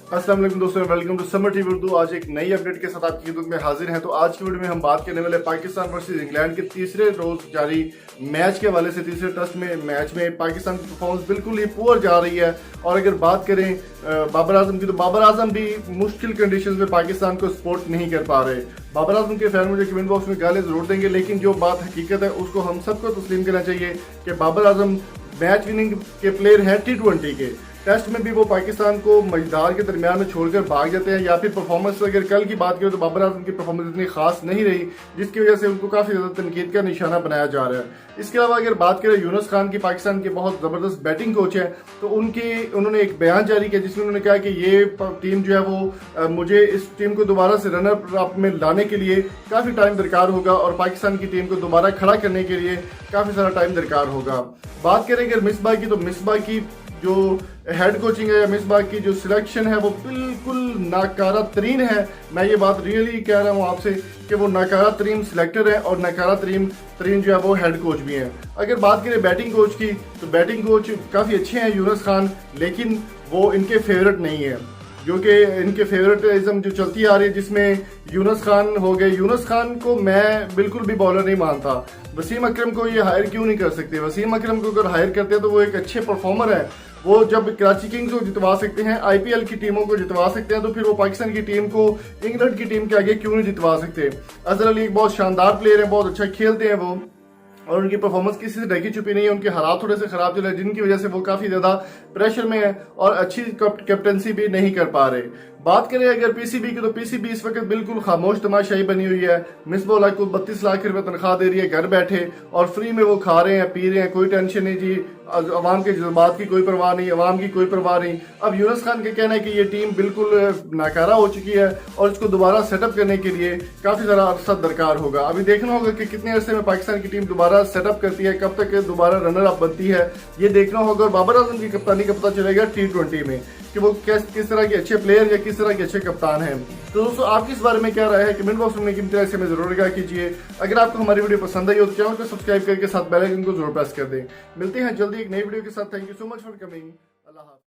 अस्सलाम वालेकुम दोस्तों, welcome to Samar TV Urdu. आज एक नई अपडेट के साथ आपकी खिदमत में हाजिर हैं। तो आज की वीडियो में हम बात करने वाले पाकिस्तान वर्सेस इंग्लैंड के तीसरे रोज जारी मैच के हवाले से। तीसरे टेस्ट में मैच में पाकिस्तान की परफॉर्मेंस बिल्कुल ही पुअर जा रही है। और अगर बात करें बाबर आजम की, तो बाबर आजम भी मुश्किल कंडीशंस में पाकिस्तान को सपोर्ट नहीं कर पा रहे। बाबर आजम के फैन मुझे कमेंट बॉक्स में गाली जरूर देंगे, लेकिन जो बात हकीकत है उसको हम सबको तस्लीम करना चाहिए कि बाबर आजम मैच विनिंग के प्लेयर हैं T20 के। टेस्ट में भी वो पाकिस्तान को मझधार के दरमियान में छोड़कर भाग जाते हैं। या फिर परफॉर्मेंस अगर कल की बात करें तो बाबर आजम की परफॉर्मेंस इतनी खास नहीं रही, जिसकी वजह से उनको काफ़ी ज़्यादा तनकीद का निशाना बनाया जा रहा है। इसके अलावा अगर बात करें यूनुस खान की, पाकिस्तान के बहुत ज़बरदस्त बैटिंग कोच है, तो उन्होंने एक बयान जारी किया जिसमें उन्होंने कहा कि ये टीम जो है वो मुझे इस टीम को दोबारा से रनर अप में लाने के लिए काफ़ी टाइम दरकार होगा और पाकिस्तान की टीम को दोबारा खड़ा करने के लिए काफ़ी सारा टाइम दरकार होगा। बात करें अगर मिसबाह की, तो मिसबाह की जो हेड कोचिंग है या मिसबाह की जो सिलेक्शन है वो बिल्कुल नाकारा तरीन है। मैं ये बात रियली कह रहा हूँ आपसे कि वो नाकारा तरीन सिलेक्टर है और नाकारा तरीन जो है वो हेड कोच भी हैं। अगर बात करें बैटिंग कोच की, तो बैटिंग कोच काफ़ी अच्छे हैं यूनुस खान, लेकिन वो इनके फेवरेट नहीं है। जो कि इनके फेवरेटिज्म जो चलती आ रही है, जिसमें यूनुस खान हो गए। यूनुस खान को मैं बिल्कुल भी बॉलर नहीं मानता। वसीम अकरम को ये हायर क्यों नहीं कर सकते? वसीम अकरम को अगर हायर करते हैं तो वो एक अच्छे परफॉर्मर है। वो जब कराची किंग्स को जितवा सकते हैं, IPL की टीमों को जितवा सकते हैं, तो फिर वो पाकिस्तान की टीम को इंग्लैंड की टीम के आगे क्यों नहीं जितवा सकते? अजहर अली एक बहुत शानदार प्लेयर है, बहुत अच्छा खेलते हैं वो, और उनकी परफॉर्मेंस किसी से ढकी छुपी नहीं है। उनके हालात थोड़े से खराब चल रहे हैं, जिनकी वजह से वो काफ़ी ज़्यादा प्रेशर में है और अच्छी कैप्टनसी भी नहीं कर पा रहे। बात करें अगर PCB की, तो PCB इस वक्त बिल्कुल खामोश तमाशाई बनी हुई है। मिसबाह उल हक को 32 लाख रुपए तनख्वाह दे रही है घर बैठे, और फ्री में वो खा रहे हैं, पी रहे हैं, कोई टेंशन नहीं जी। अवाम के जज्बात की कोई परवाह नहीं, अवाम की कोई परवाह नहीं। अब यूनुस खान का कहना है कि ये टीम बिल्कुल नाकारा हो चुकी है और इसको दोबारा सेटअप करने के लिए काफ़ी सारा अरसा दरकार होगा। अभी देखना होगा कि कितने अरसे में पाकिस्तान की टीम दोबारा सेटअप करती है, कब तक दोबारा रनर अप बनती है, ये देखना होगा। और बाबर आजम की कप्तानी का पता चलेगा T20 में कि वो किस तरह के अच्छे प्लेयर या किस तरह के अच्छे कप्तान हैं। तो दोस्तों, आपकी इस बारे में क्या राय है? कमेंट बॉक्स में कीमती राय से हमें जरूर आगाह कीजिए। अगर आपको हमारी वीडियो पसंद आई हो तो चैनल को सब्सक्राइब करके साथ बेल आइकन को जरूर प्रेस कर दें। मिलते हैं जल्दी एक नई वीडियो के साथ। Thank you so much for coming. अल्लाह हाफ़िज़।